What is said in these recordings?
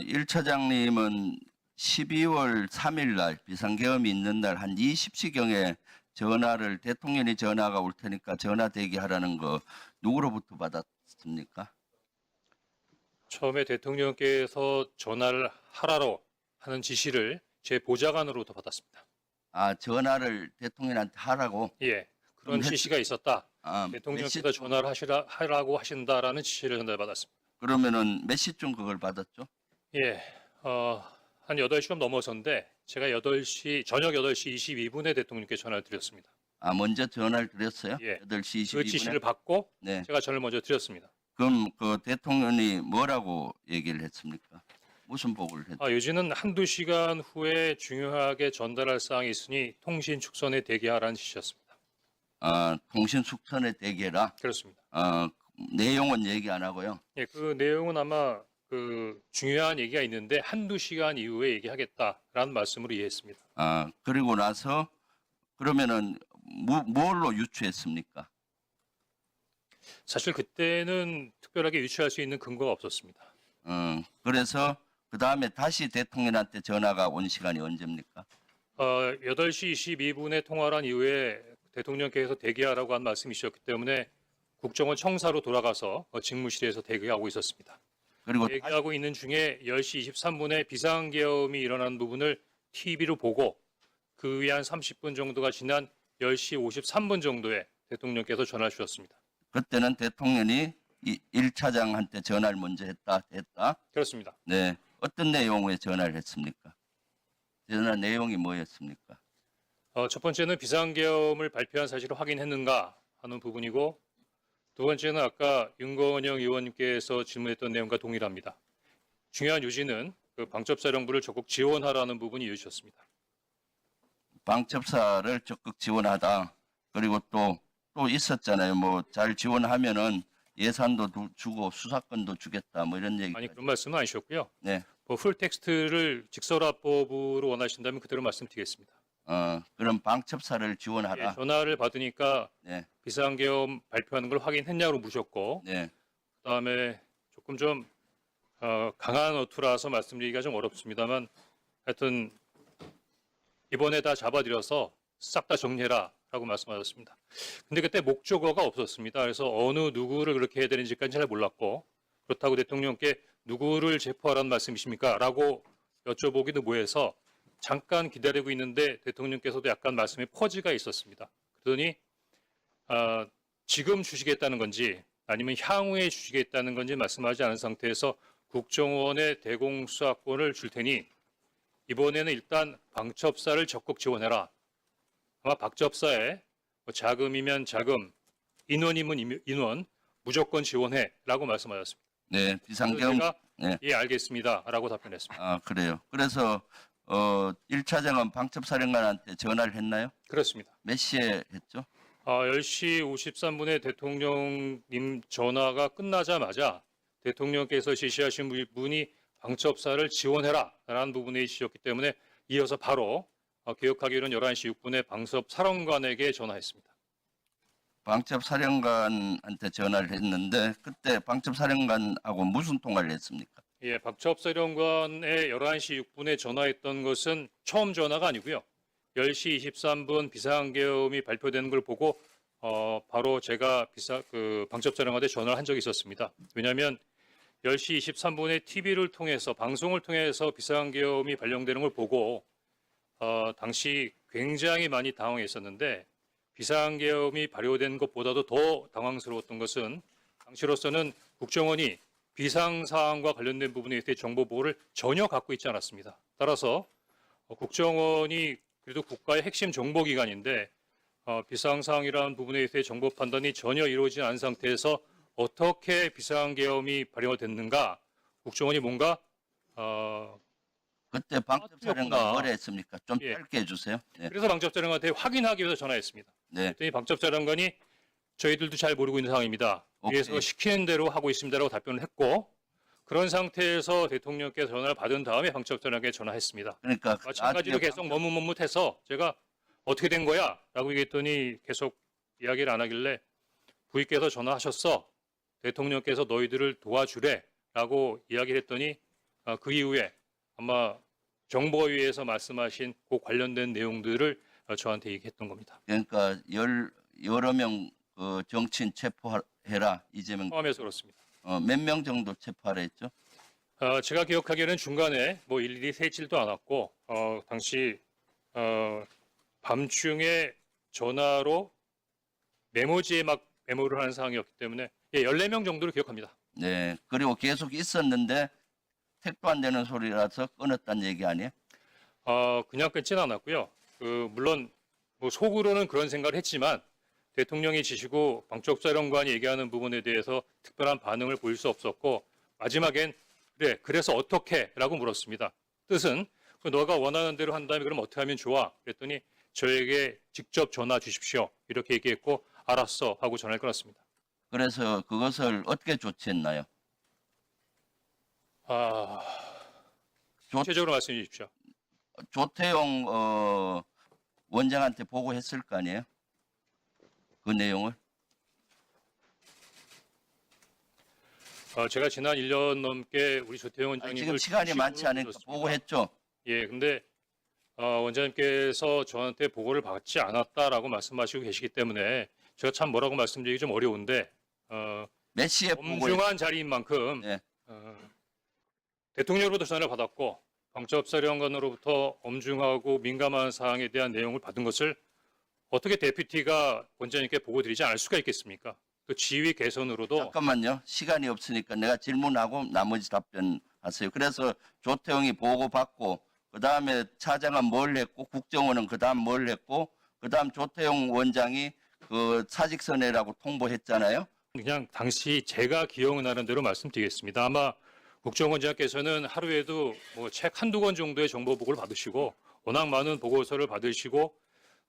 일 차장님은 12월 3일 날 비상계엄이 있는 날 한 20시경에 전화를 대통령이 전화가 올 테니까 전화 대기하라는 거 누구로부터 받았습니까? 처음에 대통령께서 전화를 하라고 하는 지시를 제 보좌관으로부터 받았습니다. 아, 전화를 대통령한테 하라고? 예, 그럼 그런 지시가 있었다. 몇 대통령께서 시쯤? 전화를 하라고 하신다라는 지시를 전달받았습니다. 그러면은 몇 시쯤 그걸 받았죠? 예, 한 8시 좀 넘어서인데 제가 저녁 8시 22분에 대통령께 전화를 드렸습니다. 아, 먼저 전화를 드렸어요? 예, 8시 그 22분에? 지시를 받고 네. 제가 전화를 먼저 드렸습니다. 그럼 그 대통령이 뭐라고 얘기를 했습니까? 무슨 보고를 했죠? 요지는 한두 시간 후에 중요하게 전달할 사항이 있으니 통신 축선에 대기하라는 지시였습니다. 아, 통신 숙선에 대기해라. 그렇습니다. 내용은 얘기 안 하고요. 예, 그 내용은 아마 그 중요한 얘기가 있는데 한두 시간 이후에 얘기하겠다라는 말씀으로 이해했습니다. 아, 그리고 나서 그러면은 뭘로 유추했습니까? 사실 그때는 특별하게 유추할 수 있는 근거가 없었습니다. 그래서 그 다음에 다시 대통령한테 전화가 온 시간이 언제입니까? 8시 22분에 통화를 한 이후에 대통령께서 대기하라고 한 말씀이셨기 때문에 국정원 청사로 돌아가서 직무실에서 대기하고 있었습니다. 그리고 대기하고 있는 중에 10시 23분에 비상계엄이 일어난 부분을 TV로 보고 그 위에 한 30분 정도가 지난 10시 53분 정도에 대통령께서 전화를 주셨습니다. 그때는 대통령이 일 차장한테 전화를 먼저 했다. 그렇습니다. 네. 어떤 내용의 전화를 했습니까? 전화 내용이 뭐였습니까? 첫 번째는 비상계엄을 발표한 사실을 확인했는가 하는 부분이고 두 번째는 아까 윤건영 의원님께서 질문했던 내용과 동일합니다. 중요한 요지는 그 방첩사령부를 적극 지원하라는 부분이 이어졌습니다. 방첩사를 적극 지원하다. 그리고 또 있었잖아요. 뭐 잘 지원하면은 예산도 주고 수사권도 주겠다. 뭐 이런 얘기. 아니 그런 말씀은 아니셨고요. 네. 풀 텍스트를 직설화법으로 원하신다면 그대로 말씀드리겠습니다. 그럼 방첩사를 지원하라. 예, 전화를 받으니까 네. 비상계엄 발표하는 걸 확인했냐고 묻었고 네. 그다음에 조금 좀 강한 어투라서 말씀드리기가 좀 어렵습니다만 하여튼 이번에 다 잡아들여서 싹 다 정리해라 라고 말씀하셨습니다. 근데 그때 목적어가 없었습니다. 그래서 어느 누구를 그렇게 해야 되는지까지 잘 몰랐고 그렇다고 대통령께 누구를 체포하라는 말씀이십니까? 라고 여쭤보기도 뭐해서 잠깐 기다리고 있는데 대통령께서도 약간 말씀에 퍼즈가 있었습니다. 그러더니 지금 주시겠다는 건지 아니면 향후에 주시겠다는 건지 말씀하지 않은 상태에서 국정원의 대공수사권을 줄 테니 이번에는 일단 방첩사를 적극 지원해라. 아마 방첩사에 자금이면 자금, 인원이면 인원 무조건 지원해라고 말씀하셨습니다. 네. 비상계엄. 제가 네. 예 알겠습니다라고 답변했습니다. 아, 그래요. 그래서 1차장은 방첩사령관한테 전화를 했나요? 그렇습니다. 몇 시에 했죠? 10시 53분에 대통령님 전화가 끝나자마자 대통령께서 지시하신 분이 방첩사를 지원해라라는 부분에 지시했기 때문에 이어서 바로 기억하기로는 11시 6분에 방첩사령관에게 전화했습니다. 방첩사령관한테 전화를 했는데 그때 방첩사령관하고 무슨 통화를 했습니까? 예, 방첩사령관에 11시 6분에 전화했던 것은 처음 전화가 아니고요. 10시 23분 비상계엄이 발표되는 걸 보고 바로 제가 방첩사령관한테 전화를 한 적이 있었습니다. 왜냐하면 10시 23분에 TV를 통해서 방송을 통해서 비상계엄이 발령되는 걸 보고 당시 굉장히 많이 당황했었는데 비상계엄이 발효된 것보다도 더 당황스러웠던 것은 당시로서는 국정원이 비상사항과 관련된 부분에 대해 정보 보호를 전혀 갖고 있지 않았습니다. 따라서 국정원이 그래도 국가의 핵심 정보기관인데 비상사항이라는 부분에 대해 정보 판단이 전혀 이루어지지 않은 상태에서 어떻게 비상계엄이 발효됐는가 국정원이 뭔가 그때 방첩사령관 뭐라 했습니까? 좀 예. 짧게 해주세요. 네. 그래서 방첩사령관한테 확인하기 위해서 전화했습니다. 네. 그랬더니 방첩사령관이 저희들도 잘 모르고 있는 상황입니다. 오케이. 위에서 시키는 대로 하고 있습니다라고 답변을 했고 그런 상태에서 대통령께서 전화를 받은 다음에 방첩사령관에게 전화했습니다. 그러니까 마찬가지로 계속 머뭇머뭇해서 제가 어떻게 된 거야? 라고 얘기했더니 계속 이야기를 안 하길래 부위께서 전화하셨어. 대통령께서 너희들을 도와주래. 라고 이야기를 했더니 그 이후에 아마 정보위에서 말씀하신 그 관련된 내용들을 저한테 얘기했던 겁니다. 그러니까 여러 명 정치인 체포해라 이재명 포함해서 그렇습니다. 몇 명 정도 체포하라 했죠? 제가 기억하기에는 중간에 뭐 일일이 세지도 않았고 당시 밤중에 전화로 메모지에 막 메모를 하는 상황이었기 때문에 14명 정도로 기억합니다. 네. 그리고 계속 있었는데 택도 안 되는 소리라서 끊었다는 얘기 아니에요? 그냥 끊지는 않았고요. 물론 뭐 속으로는 그런 생각을 했지만 대통령이 지시고 방첩사령관이 얘기하는 부분에 대해서 특별한 반응을 보일 수 없었고 마지막엔 그래서 어떻게? 라고 물었습니다. 뜻은 너가 원하는 대로 한다면 그럼 어떻게 하면 좋아? 그랬더니 저에게 직접 전화 주십시오. 이렇게 얘기했고 알았어 하고 전화를 끊었습니다. 그래서 그것을 어떻게 조치했나요? 구체적으로 말씀해 주십시오. 조태용 원장한테 보고했을 거 아니에요? 그 내용을? 제가 지난 1년 넘게 우리 조태용 원장님을 지금 시간이 많지 않으니까 들었습니다. 보고했죠? 예, 근데 원장님께서 저한테 보고를 받지 않았다라고 말씀하시고 계시기 때문에 제가 참 뭐라고 말씀드리기 좀 어려운데 몇 시에 보고했죠? 엄중한 자리인 만큼 네. 대통령으로부터 전화를 받았고 방첩사령관으로부터 엄중하고 민감한 사항에 대한 내용을 받은 것을 어떻게 데퓨티가 원장님께 보고드리지 않을 수가 있겠습니까? 또 지휘 개선으로도 잠깐만요. 시간이 없으니까 내가 질문하고 나머지 답변하세요. 그래서 조태용이 보고받고 그다음에 차장은 뭘 했고 국정원은 그다음 뭘 했고 그다음 조태용 원장이 그 사직서내라고 통보했잖아요. 그냥 당시 제가 기억나는 대로 말씀드리겠습니다. 아마 국정원장께서는 하루에도 뭐 책 한두 권 정도의 정보 보고를 받으시고 워낙 많은 보고서를 받으시고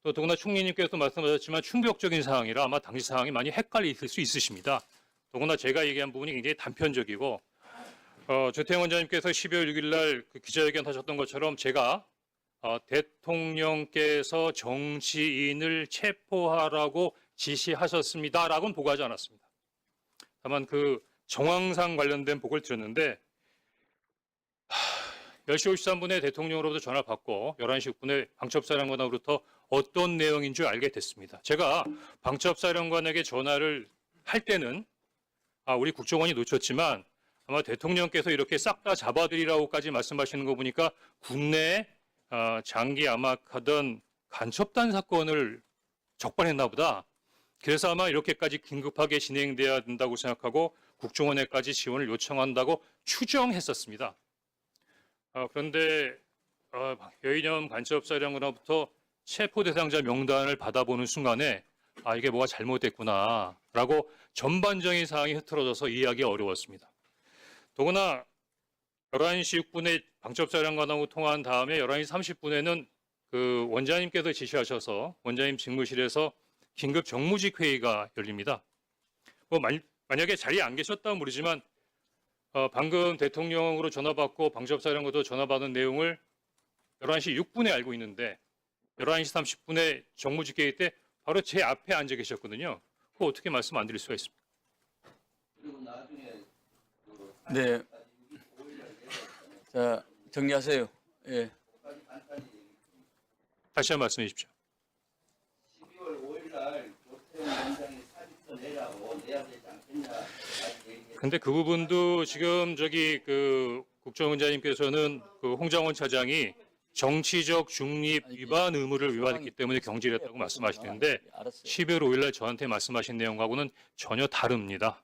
또 더구나 총리님께서도 말씀하셨지만 충격적인 상황이라 아마 당시 상황이 많이 헷갈리실 수 있으십니다. 더구나 제가 얘기한 부분이 굉장히 단편적이고 조태용 원장님께서 12월 6일 날 그 기자회견 하셨던 것처럼 제가 대통령께서 정치인을 체포하라고 지시하셨습니다라고는 보고하지 않았습니다. 다만 그 정황상 관련된 보고를 드렸는데 10시 53분에 대통령으로부터 전화를 받고 11시 6분에 방첩사령관으로부터 어떤 내용인 줄 알게 됐습니다. 제가 방첩사령관에게 전화를 할 때는 우리 국정원이 놓쳤지만 아마 대통령께서 이렇게 싹 다 잡아드리라고까지 말씀하시는 거 보니까 국내에 장기 암약하던 간첩단 사건을 적발했나 보다. 그래서 아마 이렇게까지 긴급하게 진행돼야 된다고 생각하고 국정원에까지 지원을 요청한다고 추정했었습니다. 그런데 여인영 간첩사령관으로부터 체포 대상자 명단을 받아보는 순간에 이게 뭐가 잘못됐구나라고 전반적인 사항이 흐트러져서 이해하기 어려웠습니다. 더구나 11시 6분에 방첩사령관하고 통화한 다음에 11시 30분에는 그 원장님께서 지시하셔서 원장님 직무실에서 긴급 정무직 회의가 열립니다. 뭐 만약에 자리에 안 계셨다면 모르지만 방금 대통령으로 전화받고 방첩사령관으로 전화받은 내용을 11시 6분에 알고 있는데 11시 30분에 정무직 회의 때 바로 제 앞에 앉아 계셨거든요. 그거 어떻게 말씀 안 드릴 수가 있습니까? 그리고 나중에 네. 자, 정리하세요. 예. 다시 한번 말씀해 주십시오. 12월 5일 날 조태용 원장이 사직서 내라고 내야 되지 않겠냐. 근데 그 부분도 지금 그 국정원장님께서는 그 홍장원 차장이 정치적 중립 위반 의무를 위반했기 때문에 경질했다고 말씀하시는데 12월 5일 날 저한테 말씀하신 내용하고는 전혀 다릅니다.